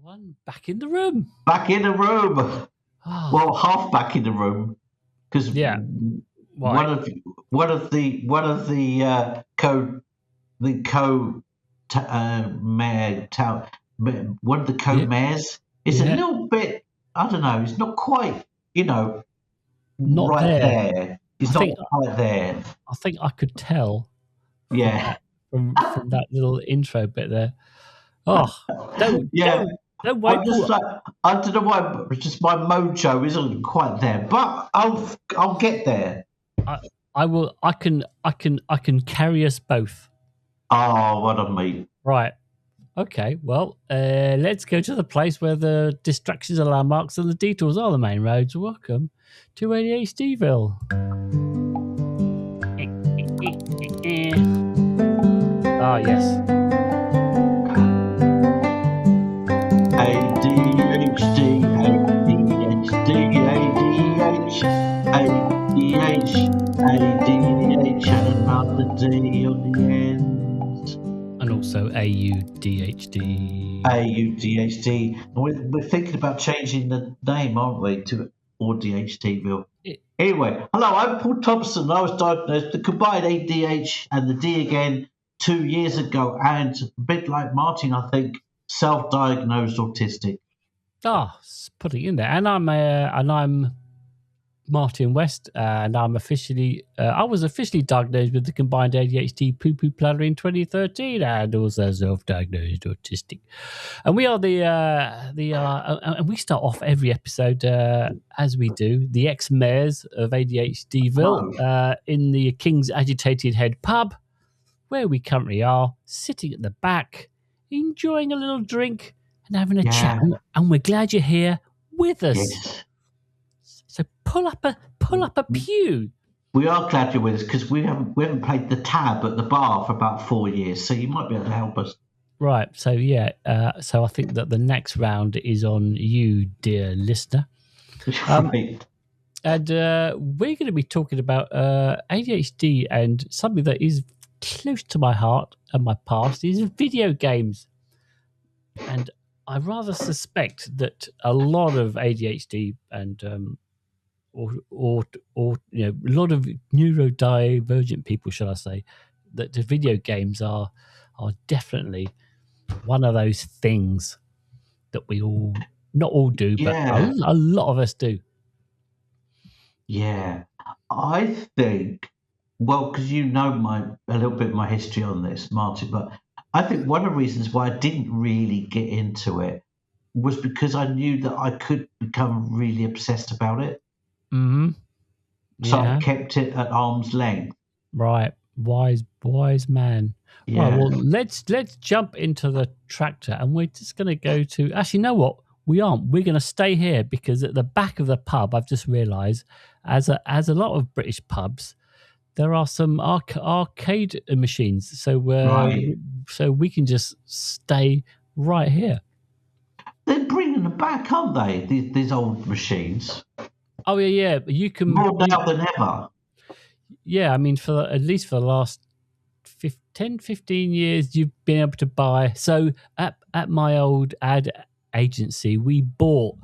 One back in the room. Back in the room. Oh, Well, half back in the room because yeah. one Right. of the one of the Yeah. co-mayors is a Yeah. little bit, I don't know, it's not quite, Not right there. there. It's I not think quite there. I think I could tell from Yeah. that from that little intro bit there. Oh, don't Yeah. don't don't worry, I'm just Paul. like, I don't know why, but it's just my mojo isn't quite there, but I'll get there. I will. I can carry us both. Oh, what a meat. Right. Okay. Well, let's go to the place where the distractions are landmarks and the detours are the main roads. Welcome to ADHDville. Ah, yes. ADHD, ADHD, another day on the end. And also AUDHD. AUDHD. We're thinking about changing the name, aren't we, to ADHDville. Anyway, hello, I'm Paul Thompson. I was diagnosed with combined ADHD and the D again 2 years ago, and a bit like Martin, I think, self-diagnosed autistic. Put it in there. And I'm Martin West, and I was officially diagnosed with the combined ADHD poo-poo platter in 2013, and also self-diagnosed autistic. And we are and we start off every episode as we do the ex-mayors of ADHDville in the King's Agitated Head pub, where we currently are, sitting at the back, enjoying a little drink and having a chat. And we're glad you're here with us. Yes. So pull up a pew. We are glad you're with us because we haven't played the tab at the bar for about 4 years, so you might be able to help us. Right. So so I think that the next round is on you, dear listener. Right. And we're going to be talking about ADHD, and something that is close to my heart and my past is video games. And I rather suspect that a lot of ADHD and or a lot of neurodivergent people, shall I say, that the video games are definitely one of those things that we not all do, but a lot of us do. Yeah, I think, well, because you know a little bit of my history on this, Martin, but I think one of the reasons why I didn't really get into it was because I knew that I could become really obsessed about it. Mm-hmm. So I kept it at arm's length. Right. Wise man. Yeah. Well, let's jump into the tractor, and we're just going to go to. Actually, you know what? We aren't. We're going to stay here because at the back of the pub, I've just realised, as a lot of British pubs, there are some arcade machines. So so we can just stay right here. They're bringing them back, aren't they? These old machines. Oh yeah. You can more now than ever. Yeah, I mean, at least for the last 10, 15 years, you've been able to buy. So at my old ad agency, we bought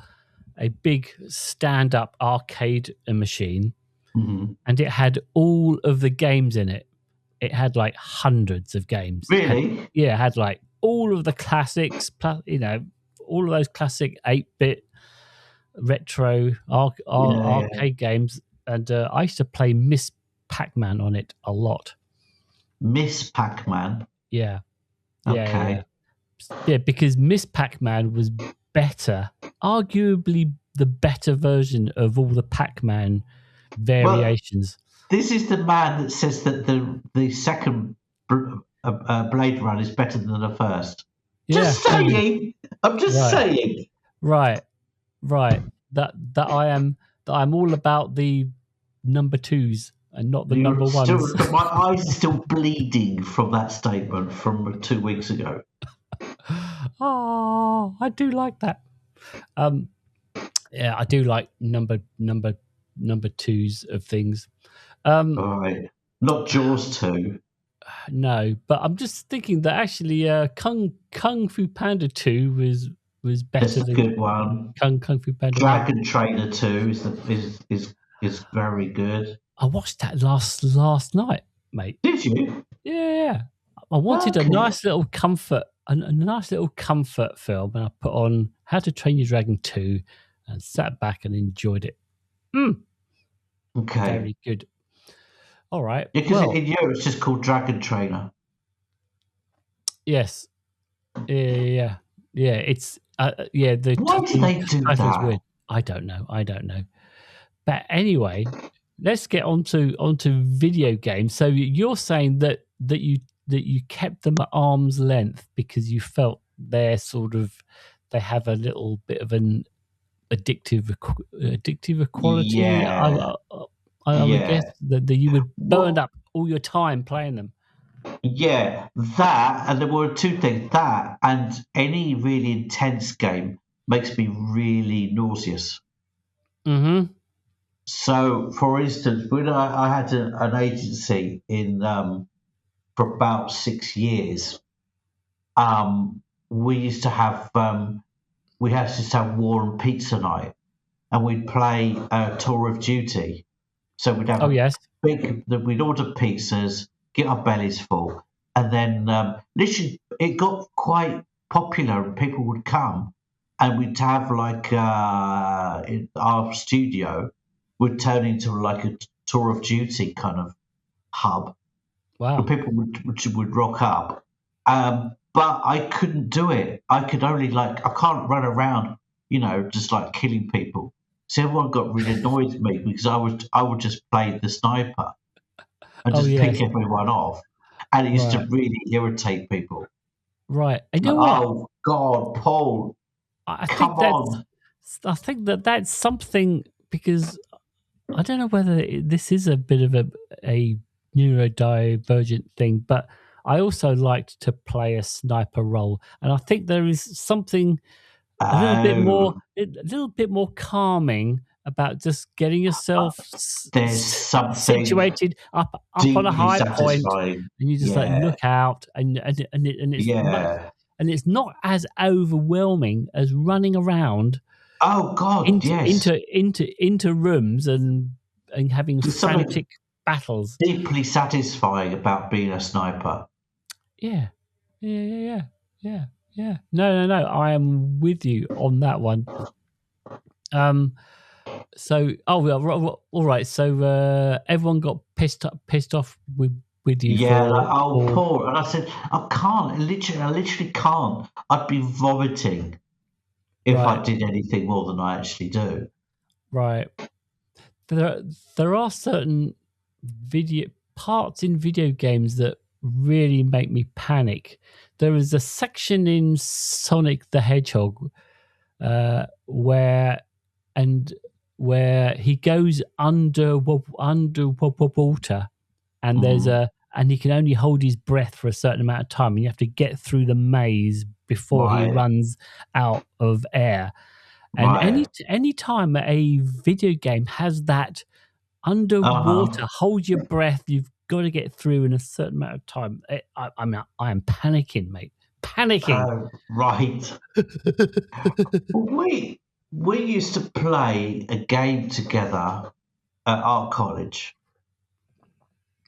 a big stand-up arcade machine, and it had all of the games in it. It had like hundreds of games. Really? It had like all of the classics, all of those classic 8-bit retro arcade games. And I used to play Miss Pac-Man on it a lot. Miss Pac-Man? Yeah. Okay. Yeah, because Miss Pac-Man was better, arguably the better version of all the Pac-Man variations. Well, this is the man that says that the second Blade Run is better than the first. Yeah, just saying. I'm just saying. Right. That I'm all about the number twos and not the number ones. My eyes are still bleeding from that statement from 2 weeks ago. Oh, I do like that. Yeah, I do like number twos of things. All right, not Jaws 2. No, but I'm just thinking that actually Kung Fu Panda 2 was was better That's a than good one. Kung Fu Panda 1. Dragon Trainer 2 is very good. I watched that last night, mate. Did you? Yeah. I wanted a nice little comfort, a nice little comfort film, and I put on How to Train Your Dragon 2 and sat back and enjoyed it. Okay. Very good. All right. Yeah, because in Europe it's just called Dragon Trainer. Yes. Yeah. It's The Why did they do that? Weird. I don't know. But anyway, let's get onto video games. So you're saying that you kept them at arm's length because you felt they have a little bit of an addictive quality. Yeah. I would guess that you would burn up all your time playing them. Yeah, that, and there were two things. That and any really intense game makes me really nauseous. Mm-hmm. So, for instance, when I had an agency in for about 6 years, we used to have War and Pizza Night, and we'd play Tour of Duty. So we'd have we'd order pizzas, get our bellies full, and then literally it got quite popular, and people would come, and we'd have like in our studio would turn into like a Tour of Duty kind of hub. Wow! People would rock up, but I couldn't do it. I could only I can't run around, just like killing people. So everyone got really annoyed with me because I would just play the sniper and just pick everyone off, and it used to really irritate people. Right. And you know what? Oh God, Paul! Come on. I think that's something, because I don't know whether this is a bit of a neurodivergent thing, but I also liked to play a sniper role, and I think there is something a little bit more calming about just getting yourself situated up on a high point, and you just look out, and it's not as overwhelming as running around. Oh God! Into rooms and having frantic battles. Deeply satisfying about being a sniper. Yeah. No. I am with you on that one. So, all right. So, everyone got pissed off with you. Yeah, Paul. And I said, I can't. I literally can't. I'd be vomiting if I did anything more than I actually do. Right. There are certain parts in video games that really make me panic. There is a section in Sonic the Hedgehog where he goes under water, and and he can only hold his breath for a certain amount of time, and you have to get through the maze before he runs out of air. And any time a video game has that underwater, hold your breath, you've got to get through in a certain amount of time. I am panicking, mate. Panicking. Right. We used to play a game together at our college.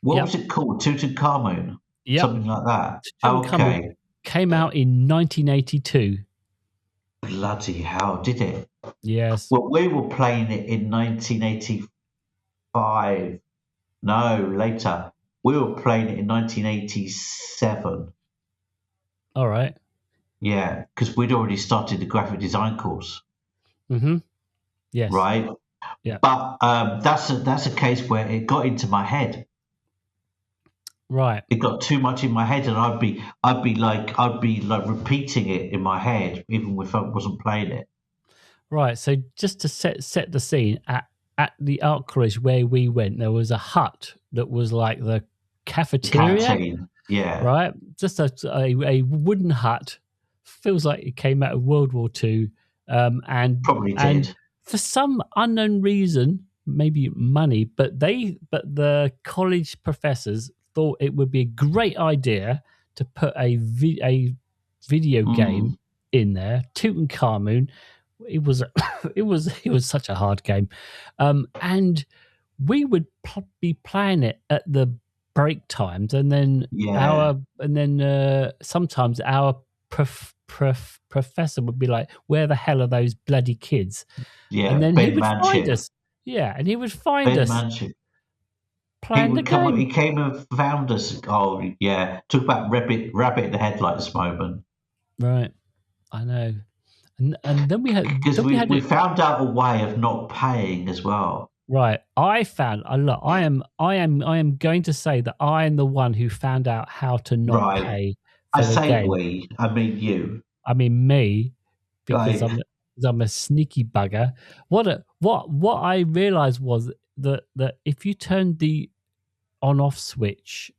What was it called? Tutankhamun? Yep. Something like that. Okay. Came out in 1982. Bloody hell, did it? Yes. Well, we were playing it in 1985. No, later. We were playing it in 1987. All right. Yeah, because we'd already started the graphic design course. Mm-hmm. Yes. Right? Yeah. But that's a case where it got into my head. Right. It got too much in my head, and I'd be like repeating it in my head, even if I wasn't playing it. Right. So just to set the scene, at the art college where we went, there was a hut that was like the cafeteria. Canteen. Yeah. Right. Just a wooden hut. Feels like it came out of World War II. And probably did. And for some unknown reason, maybe money, but the college professors thought it would be a great idea to put a video game in there. Tutankhamun. It was it was such a hard game, and we would be playing it at the break times, and then sometimes our professor would be like, "Where the hell are those bloody kids?" Yeah, And then he Ben would find Manship. us. Yeah, and he would find Ben us Manship. He playing the would come. game. He came and found us. Oh yeah, talk about rabbit in the headlights moment. Right, I know. And then we had Because we found out a way of not paying as well. right. I found look. I am going to say that I am the one who found out how to not Right. pay I for the say game. we. I mean you. I mean me, because Right. I'm a sneaky bugger. What I realized was that if you turn the on off switch,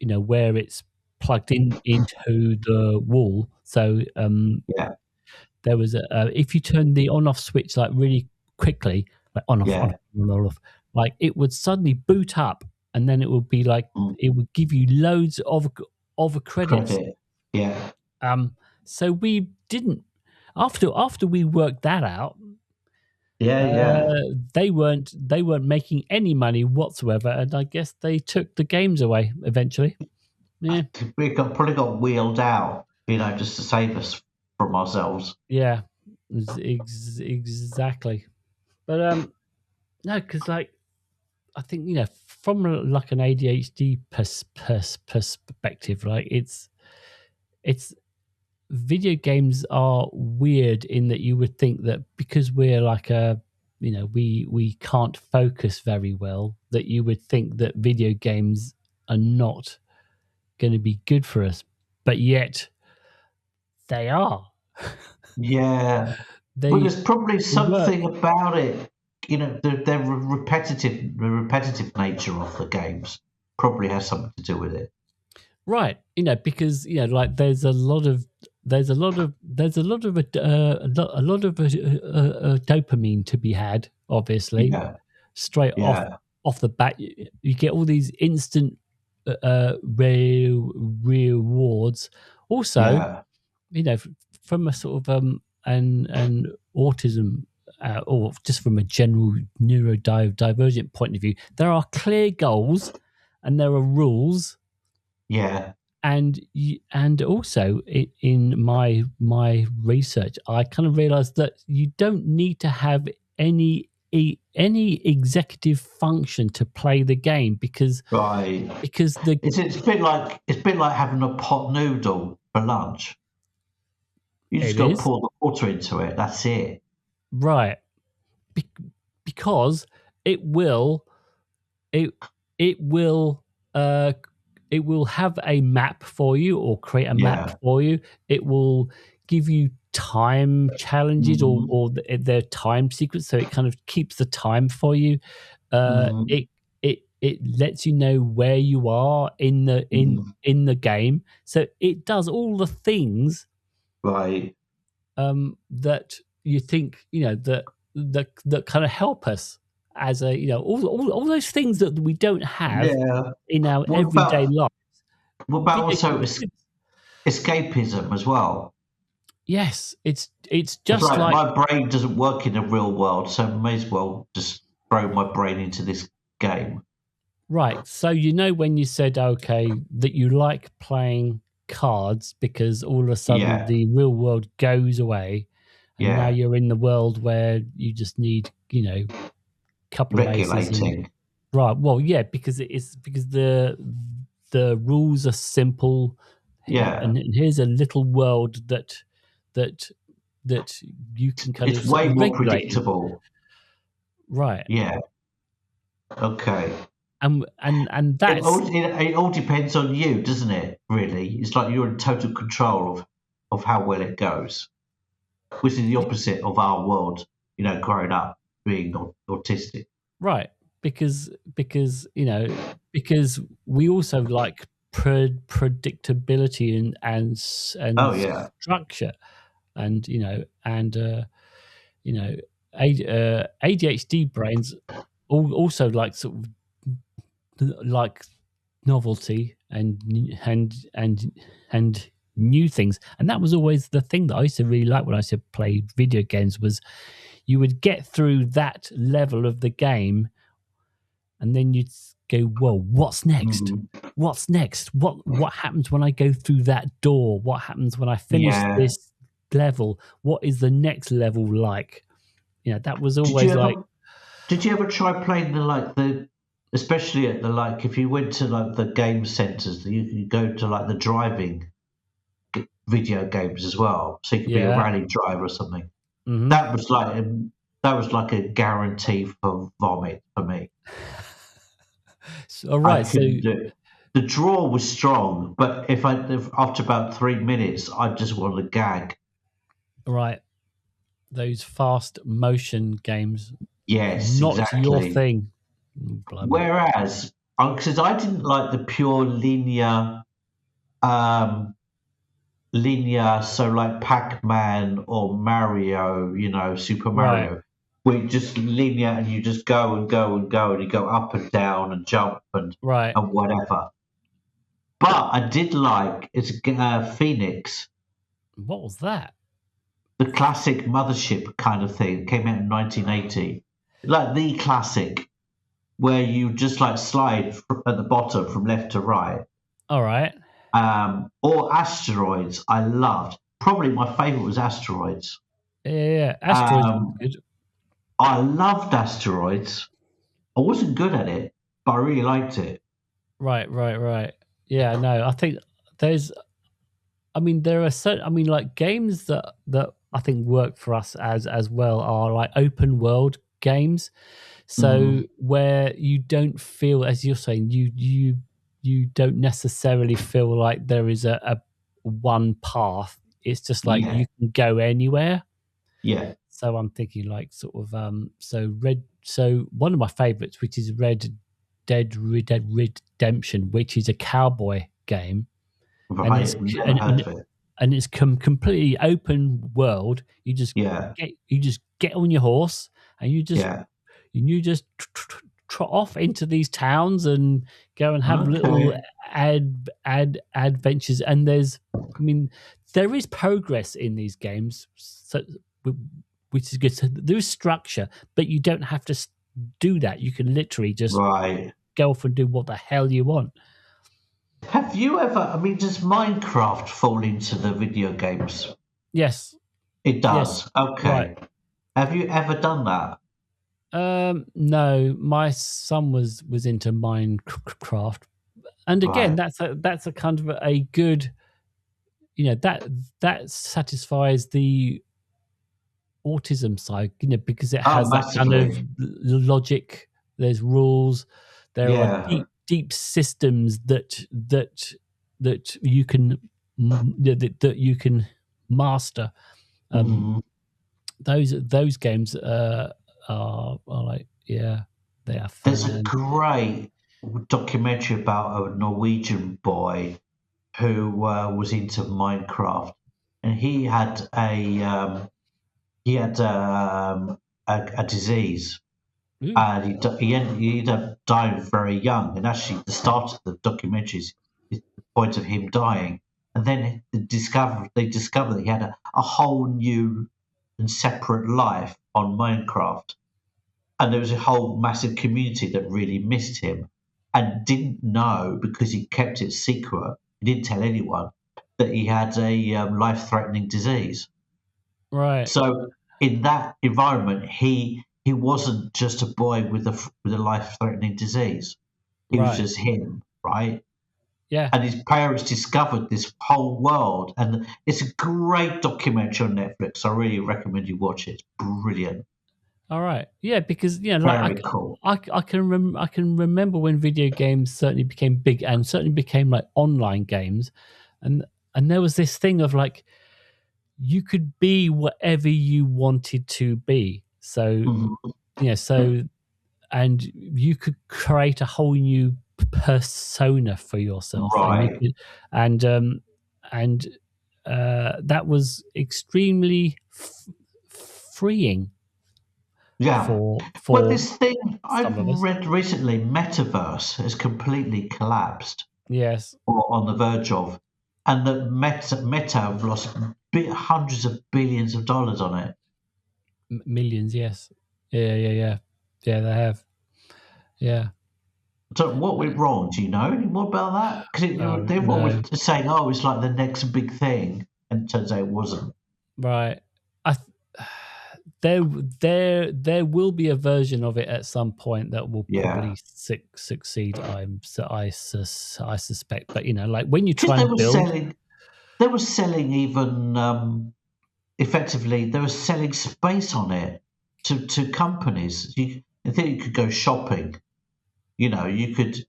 where it's plugged into the wall, so Yeah. there was if you turn the on off switch like really quickly, like on off Yeah. on off, like it would suddenly boot up, and then it would be like it would give you loads of credits. Credit. Yeah. So we didn't after we worked that out. Yeah. They weren't making any money whatsoever, and I guess they took the games away eventually. Yeah, We probably got wheeled out, just to save us from ourselves. yeah, exactly. But no, because like I think from like an ADHD perspective, like it's video games are weird in that you would think that because we're like we can't focus very well, that you would think that video games are not going to be good for us, but yet they are. Yeah. Well, there's probably something about it, the repetitive nature of the games probably has something to do with it. Right, because like there's a lot of dopamine to be had, obviously. Yeah. Straight off the bat, you get all these instant rewards. Also, from a sort of an autism or just from a general neurodivergent point of view, there are clear goals and there are rules. Yeah. And also in my research, I kind of realized that you don't need to have any executive function to play the game because it's a bit like having a pot noodle for lunch. You just got to pour the water into it. That's it. Right. Because it will have a map for you or create a map for you. It will give you time challenges or their time sequence, so it kind of keeps the time for you. It lets you know where you are in the game, so it does all the things that you think that kind of help us as a all those things that we don't have in our everyday lives. What about also escapism as well? Yes, it's just like my brain doesn't work in the real world, so I may as well just throw my brain into this game. Right. So when you said that you like playing cards because all of a sudden the real world goes away, and now you're in the world where you just need a couple of aces. Right. Well, yeah, because the rules are simple. Yeah. And here's a little world that you can kind it's of way more regulate. Predictable. Right. Yeah. Okay. And that's it all depends on you, doesn't it? Really, it's like you're in total control of how well it goes, which is the opposite of our world. Growing up being autistic. Right, because we also like predictability and structure, and ADHD brains also like sort of like novelty and new things. And that was always the thing that I used to really like when I used to play video games, was you would get through that level of the game and then you'd go, whoa, what's next? Mm-hmm. What's next? What happens when I go through that door? What happens when I finish Yeah. this level? What is the next level like? You know, that was Did always you like. ever, did you ever try playing especially at if you went to like the game centres, you go to like the driving video games as well, so you could be a Yeah. rally driver or something. Mm-hmm. That was like a guarantee for vomit for me. All right. I couldn't do it. The draw was strong, but if after about 3 minutes, I just wanted to gag. Right. Those fast motion games. Yes, Not your exactly. thing. Blimey. Whereas, because I didn't like the pure linear, so like Pac-Man or Mario, Super Right. Mario, where you just linear and you just go and go and go and you go up and down and jump and Right. whatever. But I did like Phoenix, What was that? the classic mothership kind of thing. It came out in 1980, like the classic, where you just like slide at the bottom from left to right. All right. Or Asteroids, I loved. Probably my favourite was Asteroids. Yeah. Asteroids was good. I loved Asteroids. I wasn't good at it, but I really liked it. Right. Yeah, no, I think there are certain, like games that I think work for us as well are like open world games. So where you don't feel, as you're saying, you don't necessarily feel like there is a one path. It's just like you can go anywhere. Yeah. So I'm thinking like sort of so one of my favorites, which is Red Dead Redemption, which is a cowboy game, and Right. it's Never heard of it. and it's completely open world. You just get on your horse and you just trot off into these towns and go and have little adventures. And there is progress in these games, so, which is good. So there is structure, but you don't have to do that. You can literally just go off and do what the hell you want. Have you ever, does Minecraft fall into the video games? Yes. It does? Yes. Okay. Right. Have you ever done that? No, my son was into Minecraft. And again, that's a kind of a good, that satisfies the autism side, because it has that kind of logic. There's rules. There are deep systems that you can that you can master. Those games are like, yeah, they are fun. There's a great documentary about a Norwegian boy who was into Minecraft, and he had a disease, and he ended up dying very young. And actually, the start of the documentary is the point of him dying, and then they discovered that he had a whole new and separate life on Minecraft, and there was a whole massive community that really missed him and didn't know, because he kept it secret. He didn't tell anyone that he had a life-threatening disease. Right. So in that environment, he wasn't just a boy with a life-threatening disease. He was just him, right? Yeah. And his parents discovered this whole world, and it's a great documentary on Netflix. I really recommend you watch it. It's brilliant. All right. Yeah, because Cool. I can remember when video games certainly became big and certainly became like online games, and there was this thing of like you could be whatever you wanted to be. So and you could create a whole new persona for yourself, right? And that was extremely freeing. Yeah. For this thing I've read recently, Metaverse, has completely collapsed. Yes. Or on the verge of. and that Meta have lost hundreds of billions of dollars on it. Millions, yes. Yeah, they have. Yeah. So what went wrong? Do you know any more about that? Because they're always No. saying, "Oh, it's like the next big thing," and it turns out it wasn't. Right. There will be a version of it at some point that will probably succeed. I suspect, but like when you try and build, they were selling even effectively. They were selling space on it to companies. I think you could go shopping. You could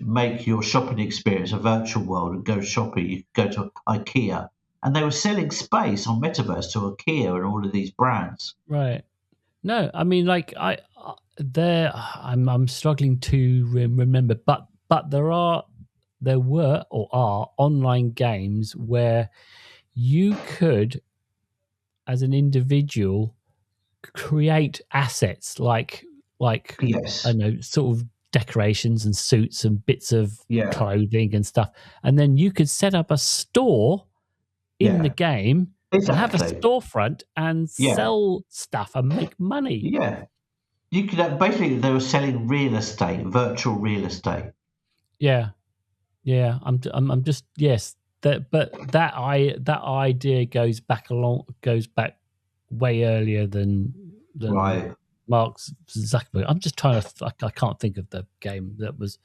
make your shopping experience a virtual world and go shopping. You could go to IKEA, and they were selling space on Metaverse to IKEA and all of these brands. Right. No, I mean, like I'm struggling to remember, but there were or are online games where you could, as an individual, create assets like Yes. I know, sort of decorations and suits and bits of clothing and stuff, and then you could set up a store in the game and have a storefront and sell stuff and make money. Yeah, you could basically they were selling real estate, virtual real estate. Yeah. I'm just that idea goes back way earlier than Right. Mark Zuckerberg. I'm just trying to. I can't think of the game that was,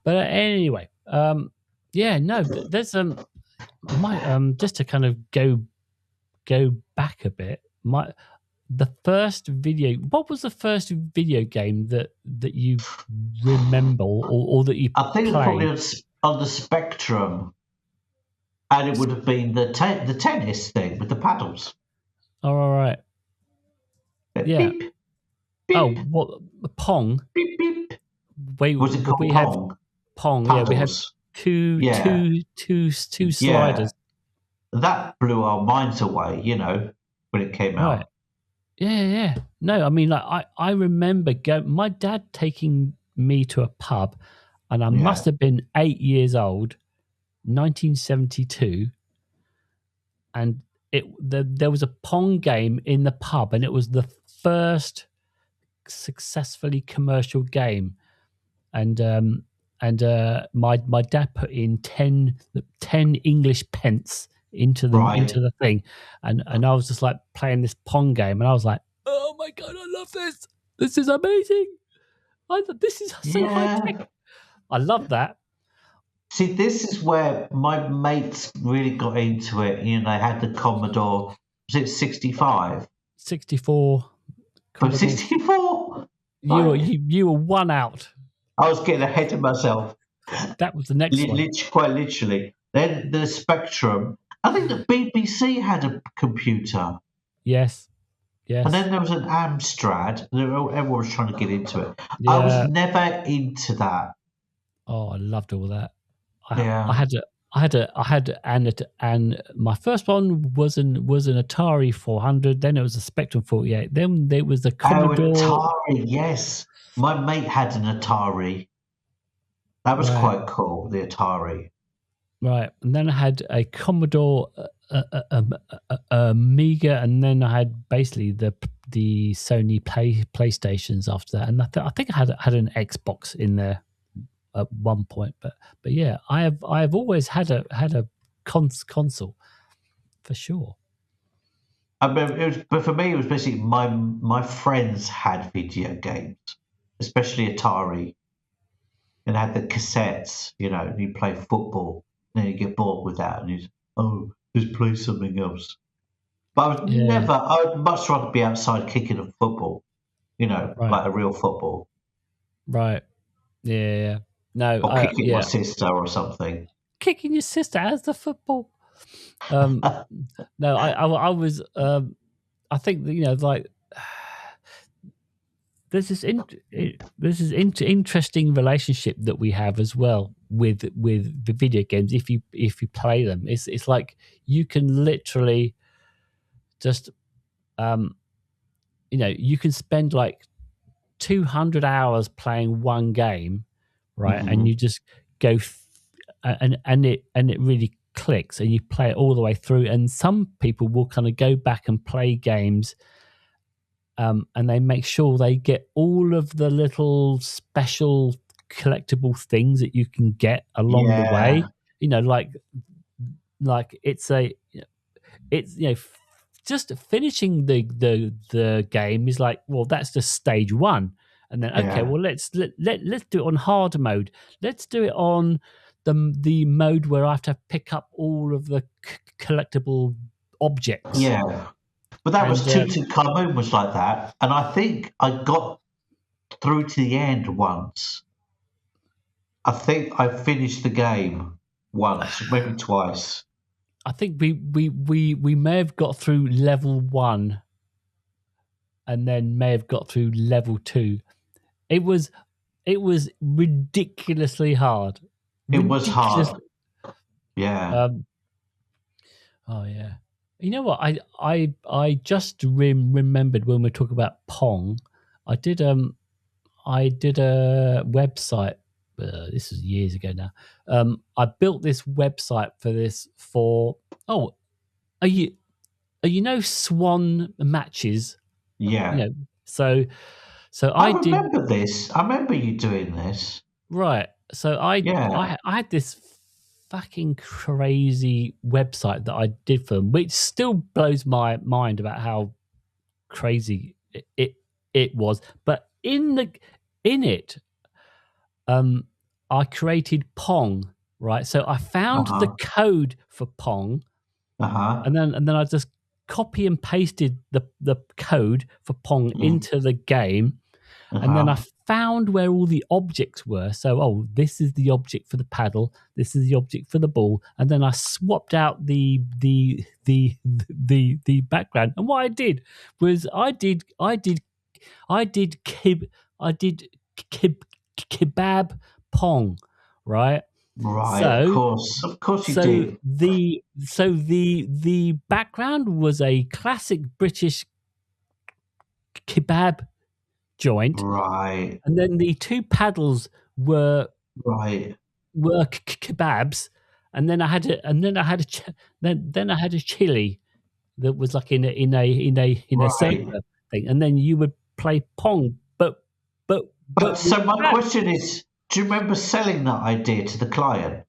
but anyway, there's just to kind of go back a bit. What was the first video game that you remember or that you I think played? Probably on the Spectrum, and it would have been the tennis thing with the paddles. Oh, all right. Yeah. Beep, beep, oh, what Pong? Beep beep. Wait, was it called we Pong? Have Pong. Paddles. Yeah, we had two sliders. That blew our minds away, when it came out. Right. Yeah. No, I mean, like I remember my dad taking me to a pub, and I must have been 8 years old, 1972, and there was a Pong game in the pub, and it was the first successfully commercial game, and my dad put in 10 English pence into the thing, and I was just like playing this Pong game, and I was like, oh my god, I love this is amazing, this is so high tech. I love that. See, this is where my mates really got into it. They had the Commodore, was it 65? 64. 64? You were one out. I was getting ahead of myself. That was the next one. Quite literally. Then the Spectrum. I think the BBC had a computer. Yes. And then there was an Amstrad. Everyone was trying to get into it. Yeah. I was never into that. Oh, I loved all that. I had and my first one was an Atari 400. Then it was a Spectrum 48. Then there was the Commodore. Oh, Atari, yes. My mate had an Atari. That was quite cool. The Atari. Right, and then I had a Commodore Amiga, and then I had basically the Sony PlayStations after that, and I think I had an Xbox in there at one point, but yeah, I have always had a console for sure. But for me, it was basically my friends had video games, especially Atari, and had the cassettes. And you play football, and then you get bored with that, and let's play something else. But I would much rather be outside kicking a football, like a real football. Right. Yeah. No, or kicking my sister or something. Kicking your sister as the football. No, I was. I think like there's this interesting relationship that we have as well with the video games. If you play them, it's like you can literally just you can spend like 200 hours playing one game. Right, and you just go, and it really clicks and you play it all the way through. And some people will kind of go back and play games, and they make sure they get all of the little special collectible things that you can get along the way. You know, like it's just finishing the game is like, well, that's just stage one. And then, okay, well, let's do it on harder mode. Let's do it on the mode where I have to pick up all of the collectible objects. Yeah, but that was Tutankhamun was like that, and I think I got through to the end once. I think I finished the game once, maybe twice. I think we may have got through level 1, and then may have got through level 2. It was ridiculously hard. It was hard. Yeah. Oh yeah. You know what? I just remembered when we talk about Pong. I did a website. This was years ago now. I built this website for are you know Swan matches? Yeah. You know, so I remember this. I remember you doing this. Right. So I had this fucking crazy website that I did for them, which still blows my mind about how crazy it was. But in it, I created Pong, right? So I found the code for Pong, and then I just copy and pasted the code for Pong into the game, and then I found where all the objects were. So, this is the object for the paddle, this is the object for the ball, and then I swapped out the background. And what I did was I did kebab Pong, right? Right, so, of course you did. The background was a classic British kebab joint, right? And then the two paddles were kebabs, and then I had a chili that was like in a soda thing, and then you would play Pong. But so my question is, do you remember selling that idea to the client?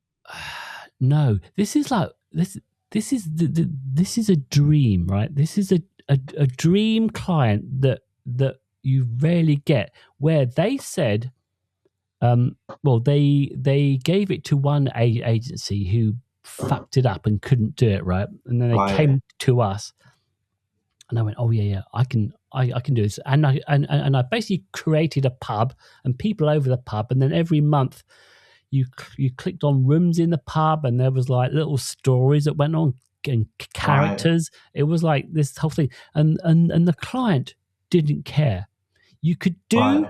No, this is like this. This is a dream, right? This is a dream client that you rarely get, where they said, they gave it to one agency who fucked it up and couldn't do it right, and then they came to us, and I went, oh yeah, I can do this, and I basically created a pub and people over the pub, and then every month you clicked on rooms in the pub, and there was like little stories that went on and characters. It was like this whole thing, and the client didn't care. You could do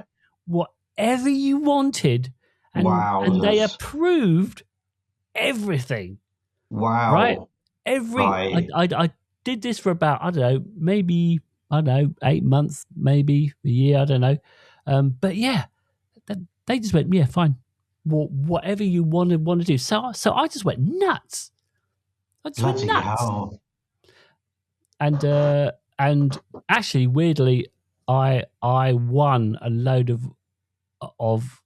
whatever you wanted, and they approved everything. Wow! Right? I did this for about, I don't know, 8 months, maybe a year, I don't know. But yeah, they just went, yeah, fine. Whatever you want to do. So I just went nuts. Hell. And actually, weirdly, I won a load of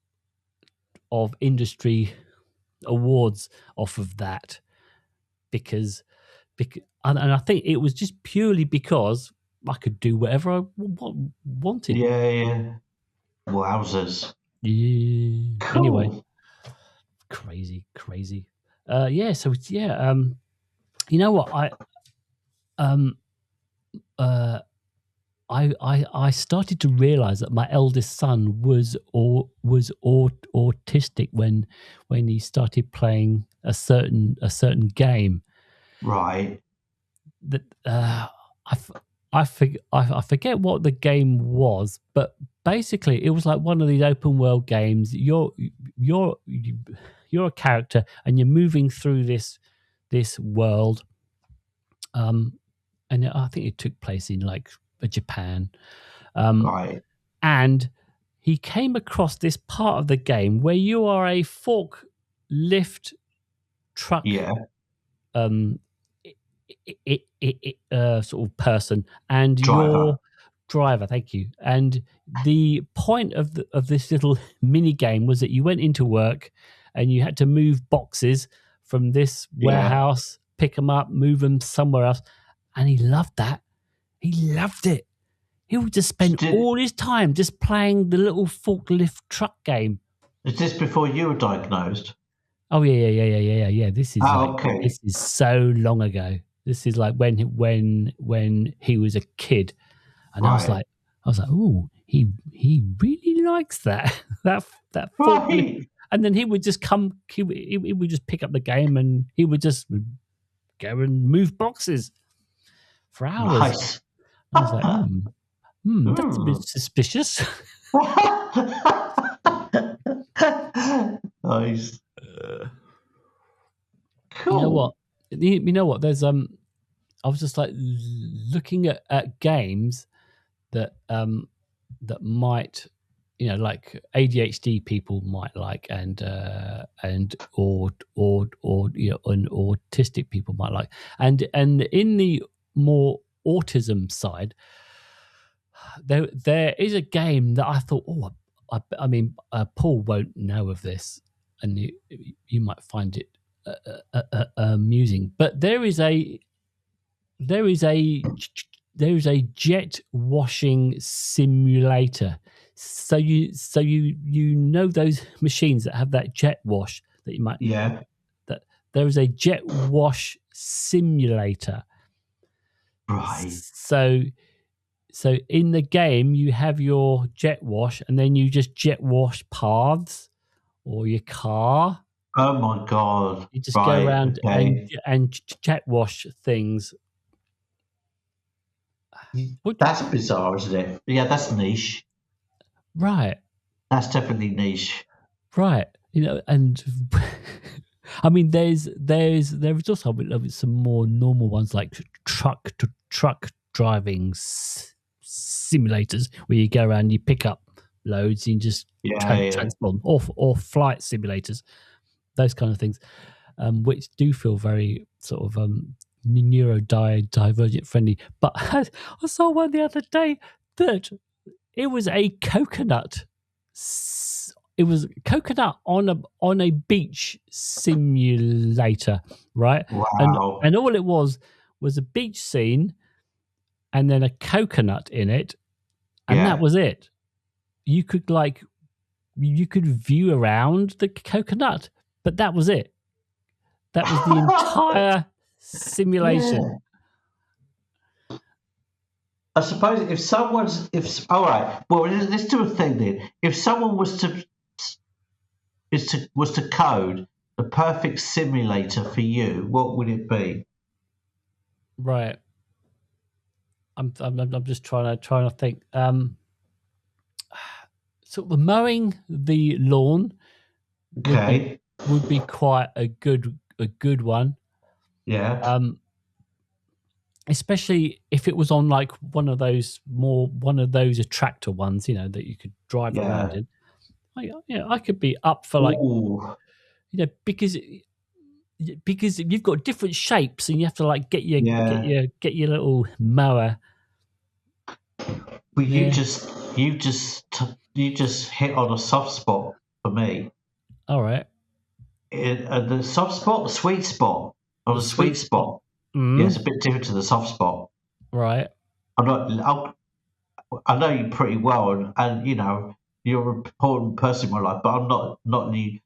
industry awards off of that because and I think it was just purely because I could do whatever I wanted. Yeah. Wowzers. Yeah. Cool. Anyway, crazy. Yeah. So it's you know what I started to realize that my eldest son was autistic when he started playing a certain game. Right. That I forget what the game was, but basically it was like one of these open world games. You're a character and you're moving through this world. And I think it took place in like Japan. Right. And he came across this part of the game where you are a forklift truck sort of person, and Driver. your driver. Thank you. And the point of this little mini game was that you went into work and you had to move boxes from this warehouse, pick them up, move them somewhere else. And he loved that. He loved it. He would just spend all his time just playing the little forklift truck game. Is this before you were diagnosed? Oh yeah. This is okay. This is so long ago. This is like when he was a kid, and right. I was like, oh, he really likes that that forklift. Right. And then he would just come. He would just pick up the game, and he would just go and move boxes for hours. Nice. I was like, that's a bit suspicious. Nice. Cool. You know what? There's I was just like looking at games that that might, like ADHD people might like, and or and autistic people might like, and in the more autism side, there is a game that I thought, I mean, Paul won't know of this, and you might find it amusing. But there is a jet washing simulator. So you know those machines that have that jet wash that you might that there is a jet wash simulator. Right. So in the game, you have your jet wash, and then you just jet wash paths or your car. Oh my God! You just go around and jet wash things. That's bizarre, isn't it? Yeah, that's niche. Right. That's definitely niche. Right. And I mean, there is also some more normal ones like truck driving simulators where you go around, you pick up loads, and you just transport, or flight simulators, those kind of things, which do feel very sort of neurodivergent friendly. But I saw one the other day that it was a coconut. It was coconut on a beach simulator, right? Wow. And all it was a beach scene, and then a coconut in it, and that was it. You could view around the coconut, but that was it. That was the entire simulation. Yeah. I suppose all right. Well, let's do a thing then. If someone was to code the perfect simulator for you, what would it be? Right. I'm just trying to think. So mowing the lawn would be quite a good one. Yeah. Especially if it was on like one of those attractor ones, that you could drive around in. I could be up for like, because you've got different shapes, and you have to like get your little mower. Well, you just hit on a soft spot for me. All right. The soft spot, the sweet spot, or the sweet spot. Mm. Yeah, it's a bit different to the soft spot. Right. I know you pretty well, and you're an important person in my life, but I'm not going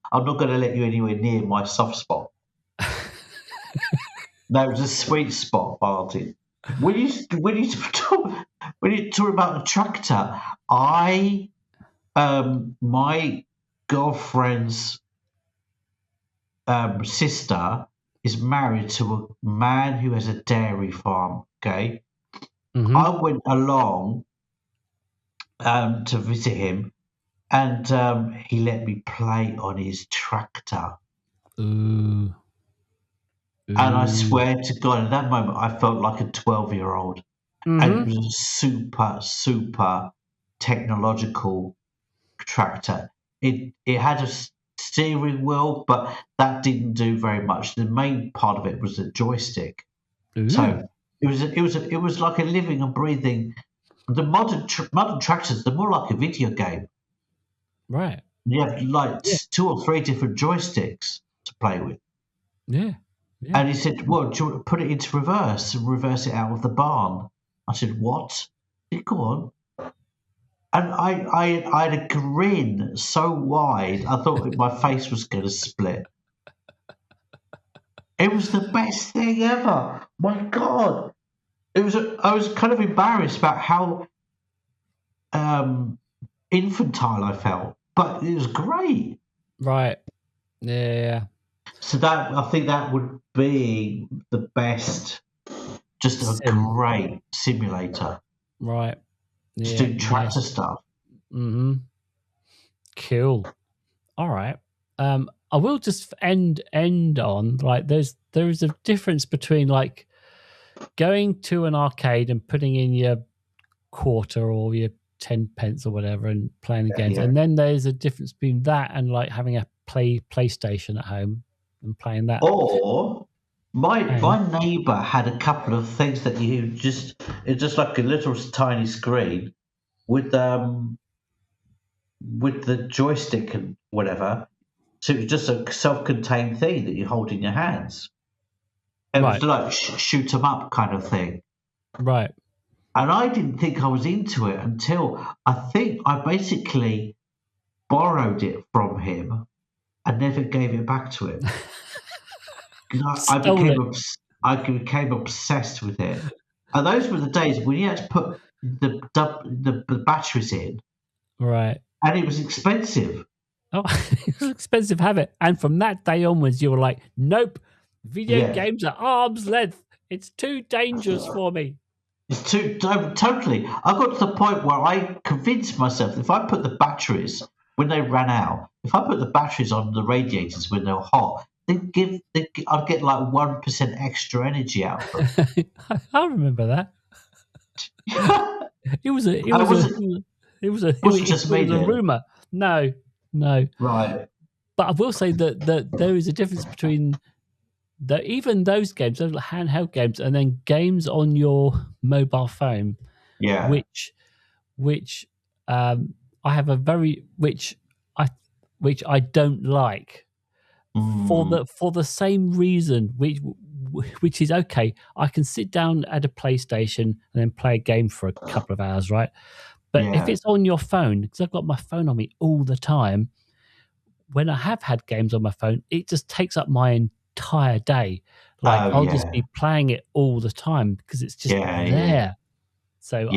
to let you anywhere near my soft spot. No, it's a sweet spot, Martin. When you talk about a tractor, my girlfriend's sister is married to a man who has a dairy farm. Okay, I went along to visit him, and he let me play on his tractor. Ooh. And I swear to God, at that moment, I felt like a 12-year-old. And it was a super, super technological tractor. It had a steering wheel, but that didn't do very much. The main part of it was the joystick. Ooh. So it was like a living and breathing. The modern tractors, they're more like a video game. Right. You have like 2 or 3 different joysticks to play with. Yeah. And he said, "Well, do you want to put it into reverse and reverse it out of the barn?" I said, "What?" He said, "Go on." And I had a grin so wide, I thought my face was going to split. It was the best thing ever. My God. I was kind of embarrassed about how infantile I felt, but it was great. Right. Yeah. So I think that would be the best, just a great simulator. Right. Just doing tractor stuff. Mm-hmm. Cool. All right. I will just end on like there is a difference between like going to an arcade and putting in your quarter or your 10 pence or whatever and playing the games, and then there's a difference between that and like having a PlayStation at home and playing that. Or my neighbour had a couple of things that it's just like a little tiny screen with the joystick and whatever. So it's just a self-contained thing that you hold in your hands. It was like shoot 'em up kind of thing. Right. And I didn't think I was into it until I think I basically borrowed it from him and never gave it back to him. I became obsessed with it. And those were the days when you had to put the batteries in. Right. And it was expensive. Oh, it was expensive to have it. And from that day onwards, you were like, nope, video games are arm's length. It's too dangerous for me. It's totally. I got to the point where I convinced myself if I put the batteries, when they ran out, if I put the batteries on the radiators when they were hot, I'd get like 1% extra energy out of them. I remember that. It was a rumor. No. Right. But I will say that there is a difference between even those games, those handheld games, and then games on your mobile phone. Yeah. Which I have which I don't like for the same reason, which is okay. I can sit down at a PlayStation and then play a game for a couple of hours, right? But if it's on your phone, because I've got my phone on me all the time, when I have had games on my phone, it just takes up my entire day. Like I'll just be playing it all the time because it's just there. Yeah. So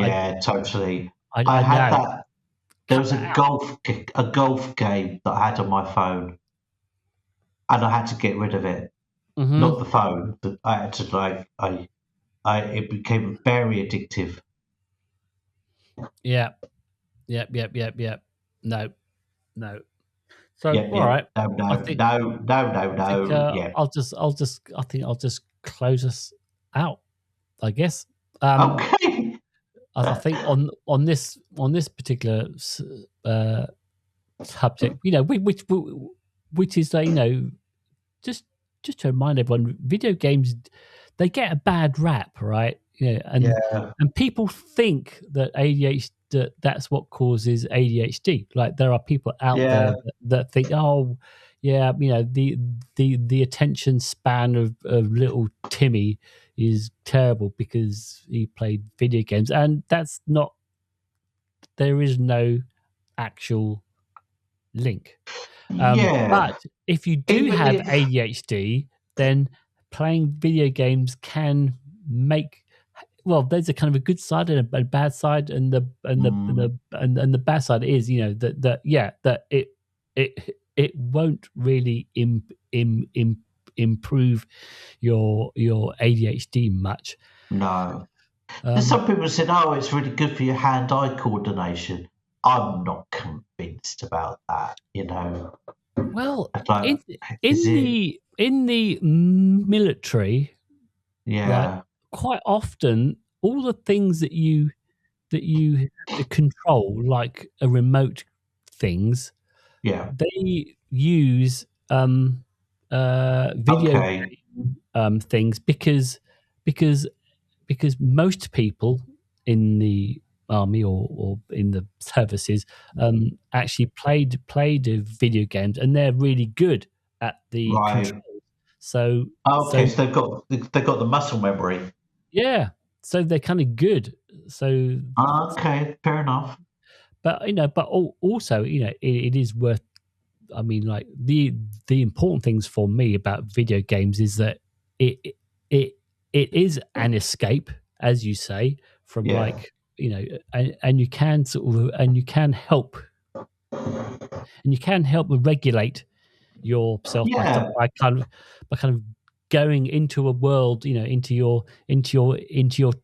totally. I had that. There was a golf game that I had on my phone, and I had to get rid of it. Mm-hmm. Not the phone, but I had to it became very addictive. Yeah. Yep. No. So all right. No. I think I'll just close us out, I guess. Okay. I think on this particular subject, which is just to remind everyone, video games, they get a bad rap, right? And people think that ADHD, that's what causes ADHD. Like there are people out there that think, oh, yeah, the attention span of little Timmy is terrible because he played video games, and that's not. There is no actual link. But if you do have ADHD, then playing video games can make. Well, there's a kind of a good side and a bad side, and the bad side is that it won't really improve your ADHD much. No. There's some people said, "Oh, it's really good for your hand-eye coordination." I'm not convinced about that. Well, in the military, right, quite often all the things that you have to control, like a remote things, use video things because most people in the army or in the services actually played video games, and they're really good at the controls. So they've got the muscle memory. Yeah, so they're kind of good. So fair enough. But also, it is worth. I mean, like the important things for me about video games is that it is an escape, as you say, from and you can help regulate yourself by kind of going into a world, into your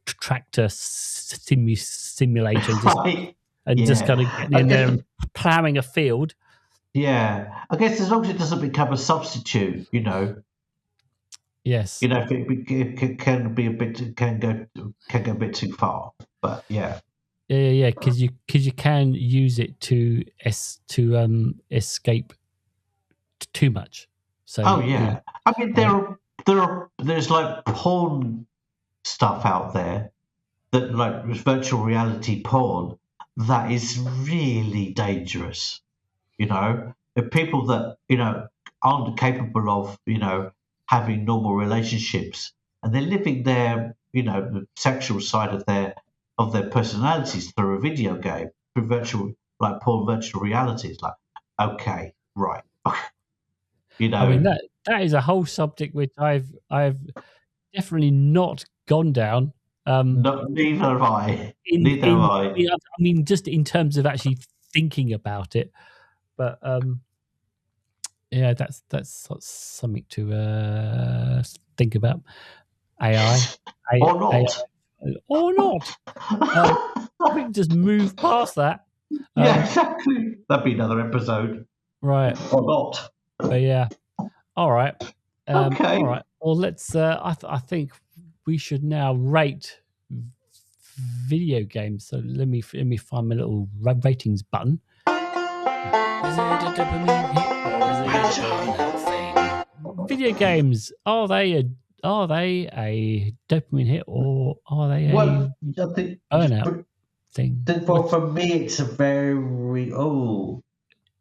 tractor simulator and just kind of getting in there and plowing a field. Yeah, I guess as long as it doesn't become a substitute, Yes. If it can be can go a bit too far, but yeah. Yeah, because you can use it to escape too much. So I mean there's like porn stuff out there that like virtual reality porn that is really dangerous. If people that aren't capable of having normal relationships and they're living their the sexual side of their personalities through a video game, through virtual reality. It's like, okay, right. I mean that is a whole subject which I've definitely not gone down. Neither have I. I mean, just in terms of actually thinking about it, but yeah, that's something to think about. AI or not. We can just move past that. Yeah, exactly. That'd be another episode, right? Or not. But yeah, all right. Okay. All right. Well, let's. I think we should now rate video games. So let me find my little ratings button. Is it a dopamine hit or is it a burnout thing? Video games, are they a dopamine hit or are they a burnout thing? Well, for me, it's a very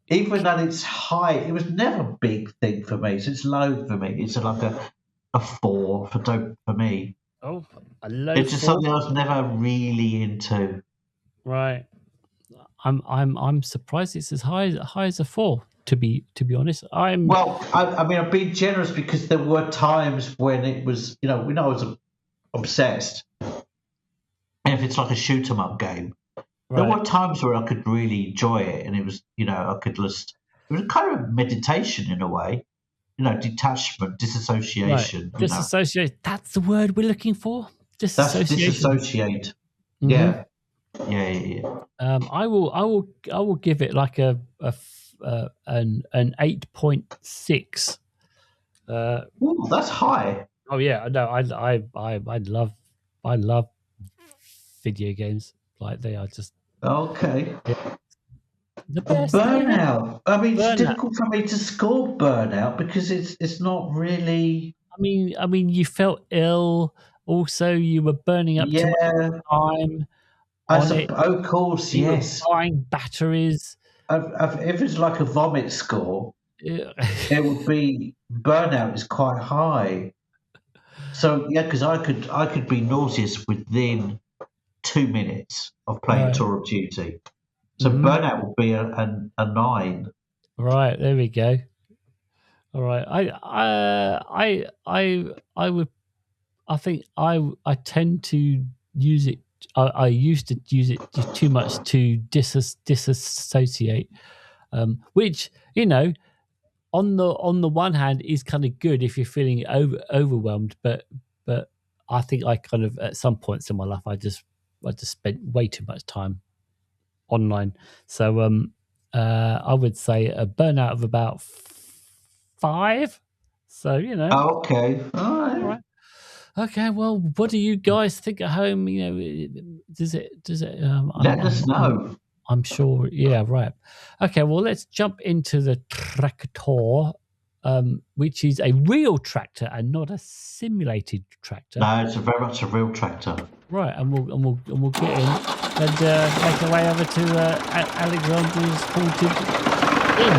even at its height, it was never a big thing for me. So it's low for me. It's like a 4 for me. Oh, a low. It's just 4? something I was never really into. Right. I'm surprised it's as high as a 4. To be honest, I mean, I'm being generous because there were times when it was, when I was obsessed. And if it's like a shoot 'em up game, there were times where I could really enjoy it, and it was, I could just. It was kind of meditation in a way, detachment, disassociation. Right. Disassociate. That's the word we're looking for. Disassociate. Mm-hmm. Yeah. I will give it like an 8.6. Ooh, that's high. Oh yeah, no, I love video games. Like they are just okay. Yeah. The best. Burnout. I mean, it's difficult for me to score Burnout because it's not really. I mean, you felt ill. Also, you were burning up too much time. Of course, yes. You were buying batteries. If it's like a vomit score, it would be Burnout is quite high. So yeah, because I could be nauseous within 2 minutes of playing Tour of Duty. So Burnout would be a 9. Right, there we go. All right, I would. I think I tend to use it. I used to use it too much to disassociate, which on the one hand is kind of good if you're feeling overwhelmed, but I think I kind of at some points in my life I just spent way too much time online. So I would say a burnout of about 5. So Okay, all right. Okay, well, what do you guys think at home? Does it? Let us know. I'm sure. Yeah, right. Okay, well, let's jump into the tractor, which is a real tractor and not a simulated tractor. No, it's very much a real tractor. Right, and we'll get in and make our way over to Alexandra's haunted inn,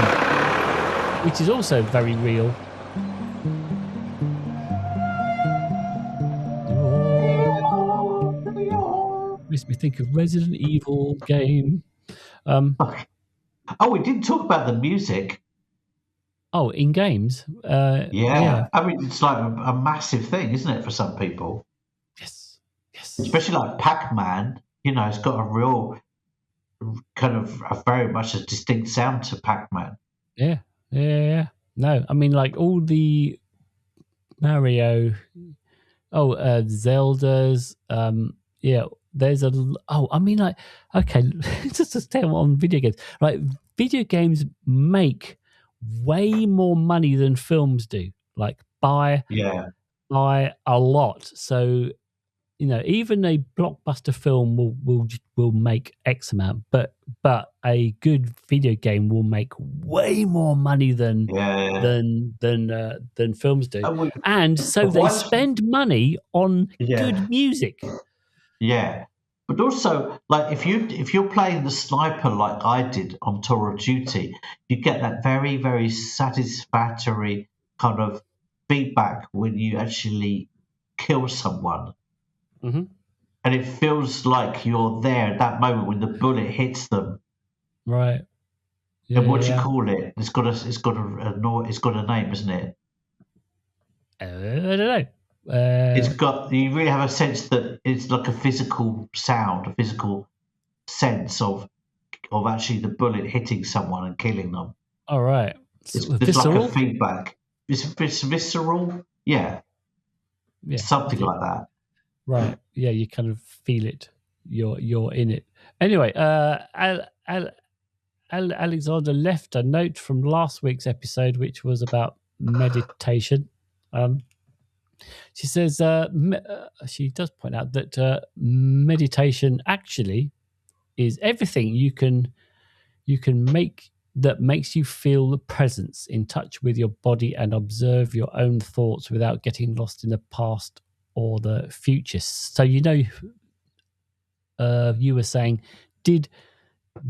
which is also very real. Makes me think of Resident Evil game. Oh, we didn't talk about the music. Oh, in games? Yeah. I mean, it's like a massive thing, isn't it, for some people? Yes. Especially like Pac-Man. It's got a real kind of very much a distinct sound to Pac-Man. Yeah. No, I mean, like all the Mario, Zelda's, there's I mean, like, okay, just to stay on video games, like video games make way more money than films do, like by a lot. So even a blockbuster film will make X amount, but a good video game will make way more money than films do, and so they spend money on good music. Yeah, but also, like if you're playing the sniper like I did on Tour of Duty, you get that very, very satisfactory kind of feedback when you actually kill someone. Mm-hmm. And it feels like you're there at that moment when the bullet hits them. Right. Yeah, and what do you call it? It's got a name, isn't it? I don't know. You really have a sense that it's like a physical sound, a physical sense of actually the bullet hitting someone and killing them. All right. It's like a feedback. It's visceral. Yeah. Something like that. Right. Yeah, you kind of feel it. You're in it. Anyway, Alexandra left a note from last week's episode, which was about meditation. She says she does point out that meditation actually is everything you can make that makes you feel the presence, in touch with your body, and observe your own thoughts without getting lost in the past or the future. So you were saying,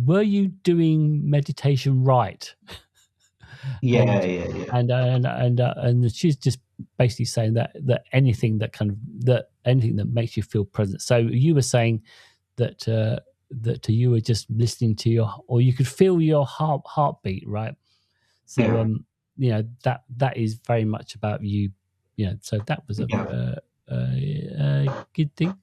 were you doing meditation right? Yeah. And she's just basically saying that anything that makes you feel present. So you were saying that you were just listening to or you could feel your heartbeat, right? So that is very much about you. So that was a good thing.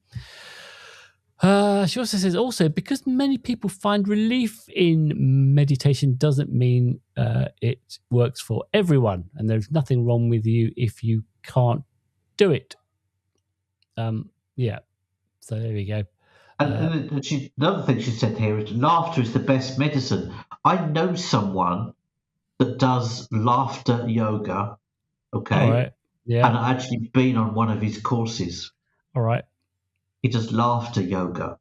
She also says, because many people find relief in meditation doesn't mean it works for everyone, and there's nothing wrong with you if you can't do it. So there we go. And another thing she said here is laughter is the best medicine. I know someone that does laughter yoga. Okay. All right. Yeah. And I've actually been on one of his courses. All right. He does laughter yoga.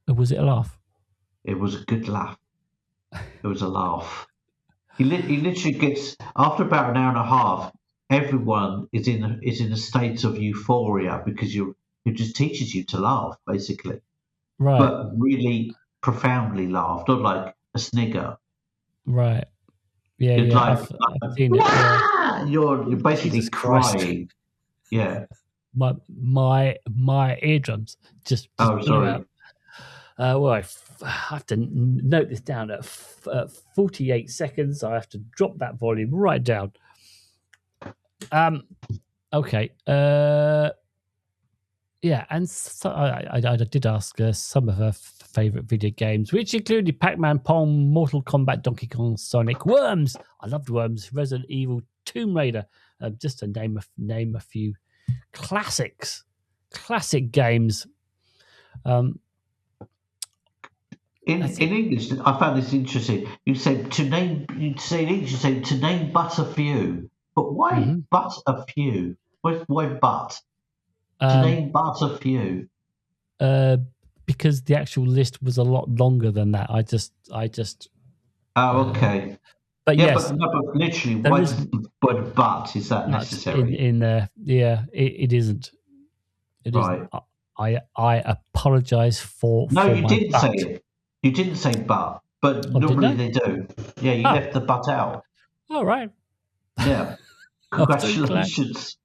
Was it a laugh? It was a good laugh. It was a laugh. He literally gets, after about an hour and a half, everyone is in a state of euphoria because it just teaches you to laugh, basically. Right. But really profoundly laugh, not like a snigger. Right. Yeah. It's I've seen it. Yeah. You're basically crying. Yeah. My eardrums just sorry. Out. Well, I have to note this down at 48 seconds. I have to drop that volume right down. Okay. Yeah, and so I did ask some of her favorite video games, which included Pac-Man, Pong, Mortal Kombat, Donkey Kong, Sonic, Worms. I loved Worms. Resident Evil, Tomb Raider. Just to name a few classic games. In English, I found this interesting. You say in English, you say to name but a few. But why but a few? Why but? To name but a few. because the actual list was a lot longer than that. I just. Oh, okay. But yeah, yes, but literally, there why is the word "but" is that nuts necessary? in there. Yeah, it isn't. It Right. isn't. I apologize for No, you my didn't say butt. it. You didn't say "but," but Oh, didn't normally I? they do. Yeah, you Oh, left the "but" out. all right. Yeah. I'm so glad. Congratulations.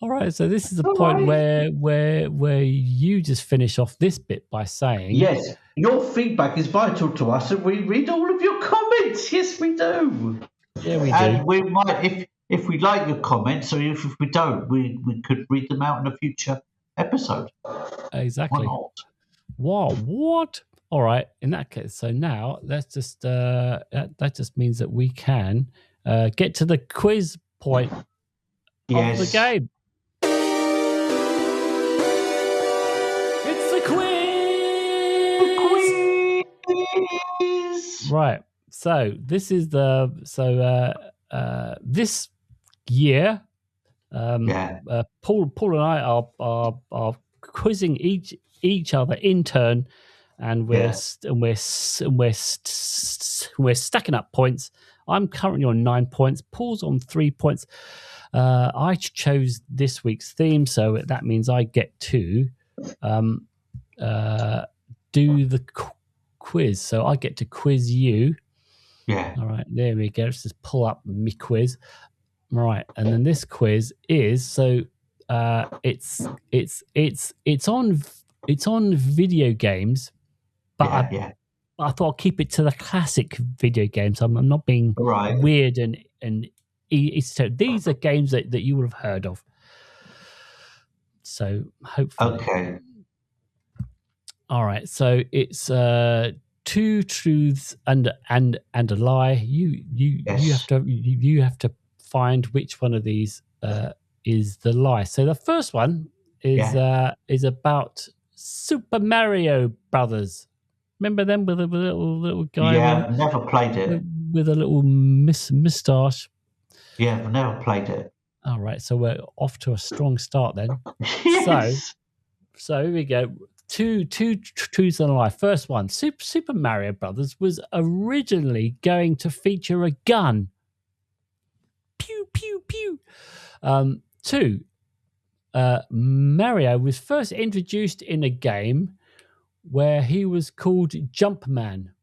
All right, so this is the All point right. where you just finish off this bit by saying, Yes, your feedback is vital to us, and we read all of your comments. Yes, we do. "Yeah, we do And we might, if we like your comments, or if we don't, we could read them out in a future episode. Why exactly." not? Wow, what? All right, in that case, so now let's just that just means that we can get to the quiz point of the Yes. game. It's the quiz. Quiz. Right. So this is this year, Paul and I are quizzing each other in turn, and we're stacking up points. I'm currently on 9 points. Paul's on 3 points. I chose this week's theme, so that means I get to do the quiz. So I get to quiz you. Yeah. All right, there we go. Let's just pull up my quiz. Right, and then this quiz is it's on video games, but I thought I'd keep it to the classic video games. I'm not being weird and so these are games that you would have heard of. So hopefully, okay. All right, so it's two truths and a lie. You have to find which one of these is the lie. So the first one is about Super Mario Brothers. Remember them with a little guy? Yeah, I've never played it. With a little moustache. Yeah, I've never played it. All right, so we're off to a strong start then. Yes. So here we go. Two truths and a lie. First one: Super Mario Brothers was originally going to feature a gun. Pew pew pew. Two: Mario was first introduced in a game where he was called Jumpman.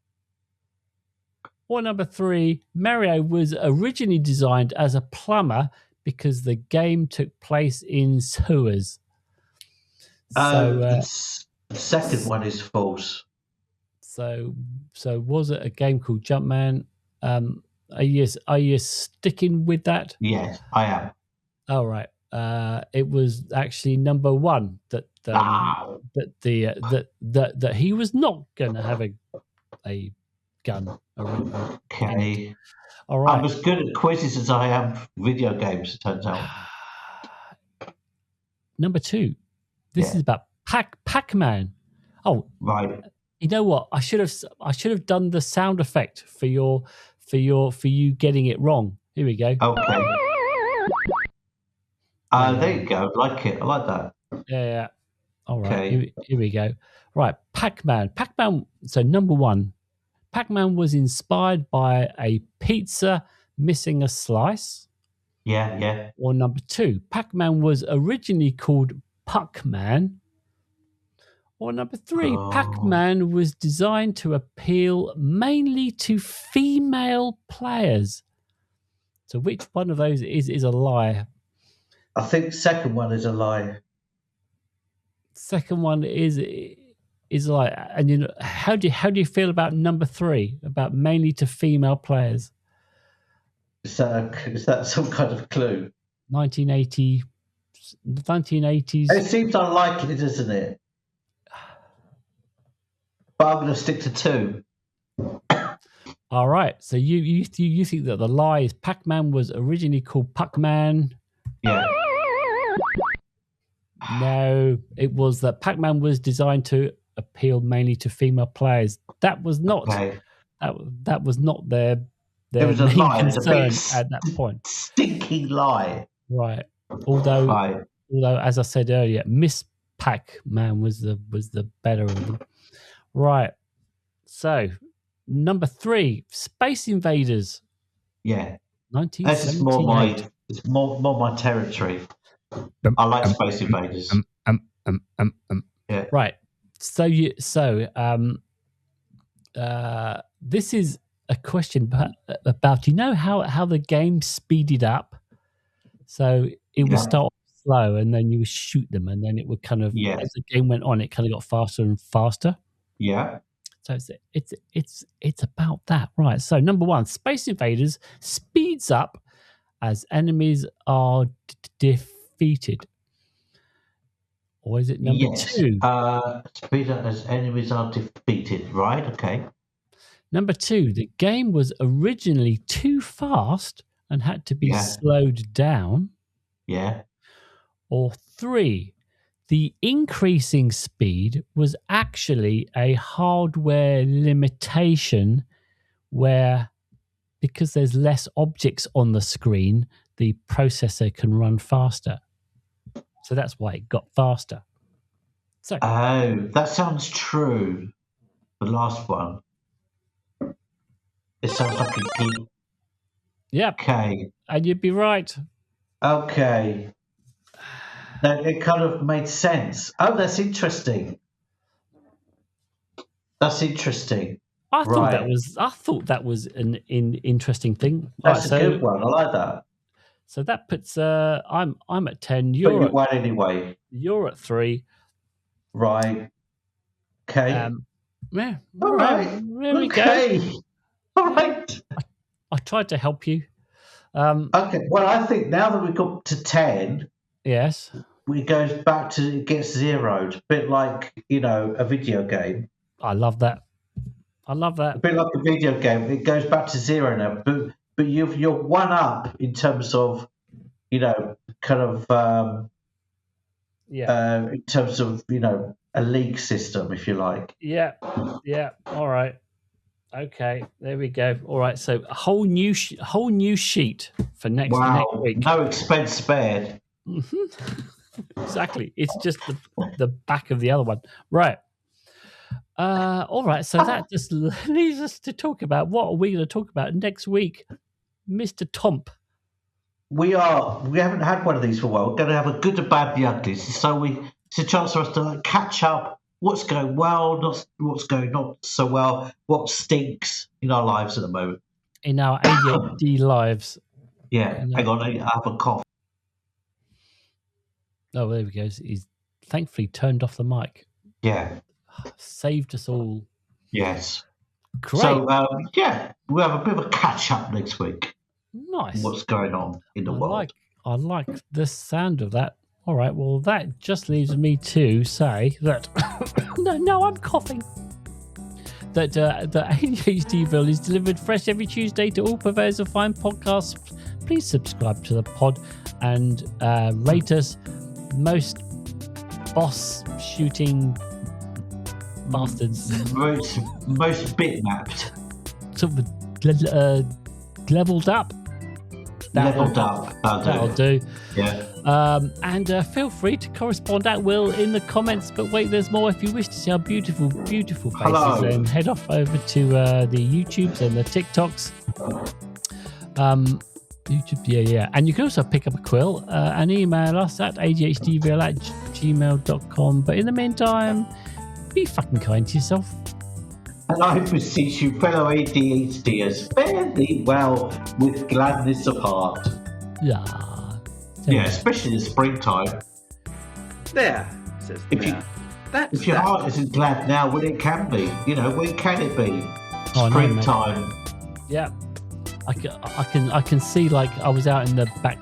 Or number three: Mario was originally designed as a plumber because the game took place in sewers. So the second one is false. So was it a game called Jumpman? Are you sticking with that? Yes, I am. All right. It was actually number one that he was not going to have a gun. Okay. All right. I'm as good at quizzes as I am video games, it turns out. Number two. This is about Pac-Man. Oh, right. You know what? I should have done the sound effect for you getting it wrong. Here we go. Okay. There you go. Like it. I like that. Yeah. All right. Okay. Here we go. Right. Pac-Man. So number one, Pac-Man was inspired by a pizza missing a slice. Yeah. Or number two, Pac-Man was originally called Puck-Man. Or number three, Pac-Man was designed to appeal mainly to female players. So which one of those is a lie? I think the second one is a lie. Second one is a lie. And how do you feel about number three, about mainly to female players? Is that some kind of clue? 1980s. It seems unlikely, doesn't it? But I'm going to stick to two. All right. So you think that the lie is Pac-Man was originally called Puck-Man? Yeah. No, it was that Pac-Man was designed to appeal mainly to female players. That was not. Okay. That was not their main concern at that point. Stinking lie. Right. Although as I said earlier, Miss Pac-Man was the better of them. Right. So, number 3, Space Invaders. Yeah. 1978. It's more my territory. I like Space Invaders. Yeah. Right. So this is a question about, you know how the game speeded up? So it would start slow and then you would shoot them and then it would kind of, as the game went on, it kind of got faster and faster. Yeah. So it's about that, right? So number 1, Space Invaders speeds up as enemies are defeated. Or is it number 2? Speed up as enemies are defeated, right? Okay. Number 2, the game was originally too fast and had to be slowed down. Yeah. Or 3, the increasing speed was actually a hardware limitation where, because there's less objects on the screen, the processor can run faster. So that's why it got faster. So, that sounds true. The last one. It sounds like a geek. Yeah. Okay. And you'd be right. Okay. It kind of made sense. Oh, that's interesting. That's interesting. I thought that was an interesting thing. That's a good one. I like that. So that puts I'm at 10. But you won anyway. You're at 3. Right. Okay. Yeah. All right. There we go. All right. I tried to help you. Okay. Well, I think now that we've got to 10, yes, it goes back to, it gets zeroed. A bit like, a video game. I love that. A bit like a video game. It goes back to 0 now. But you're one up in terms of, kind of, in terms of, a league system, if you like. Yeah. All right. Okay. There we go. All right. So a whole new sheet for next week. No expense spared. Exactly. It's just the back of the other one. Right. All right. So that just leaves us to talk about, what are we going to talk about next week, Mr. Tomp? We haven't had one of these for a while. We're going to have a good, a bad, the ugly. So it's a chance for us to catch up. What's going well, what's going not so well, what stinks in our lives at the moment. In our ADHD lives. Yeah, hang on, I have a cough. Oh, there we go. He's thankfully turned off the mic. Yeah. Saved us all. Yes. Great. So, we'll have a bit of a catch-up next week. Nice. What's going on in the world. I like the sound of that. All right, well, that just leaves me to say that... no, I'm coughing. That the ADHDville is delivered fresh every Tuesday to all purveyors of fine podcasts. Please subscribe to the pod and rate us. Most boss-shooting bastards. Most bit-mapped. Sort of leveled up. That'll do. Yeah. And feel free to correspond at will in the comments. But wait, there's more. If you wish to see our beautiful, beautiful faces, then head off over to the YouTubes and the TikToks. YouTube, yeah. And you can also pick up a quill and email us at ADHDville@gmail.com. But in the meantime, be fucking kind to yourself. And I beseech you, fellow ADHDers, fare thee well with gladness of heart. Yeah. Yeah, especially in the springtime. There, says if your heart isn't glad now, when it can be, when can it be? Springtime. Yeah, I can see, like, I was out in the back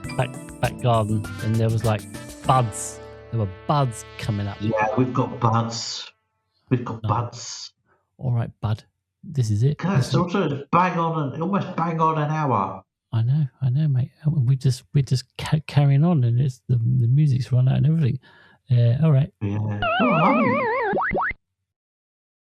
garden and there was like buds. There were buds coming up. Yeah, we've got buds. Buds. All right, bud. This is it. It's also almost bang on an hour. I know, mate. We're just carrying on, and it's the music's run out and everything. All right. Yeah.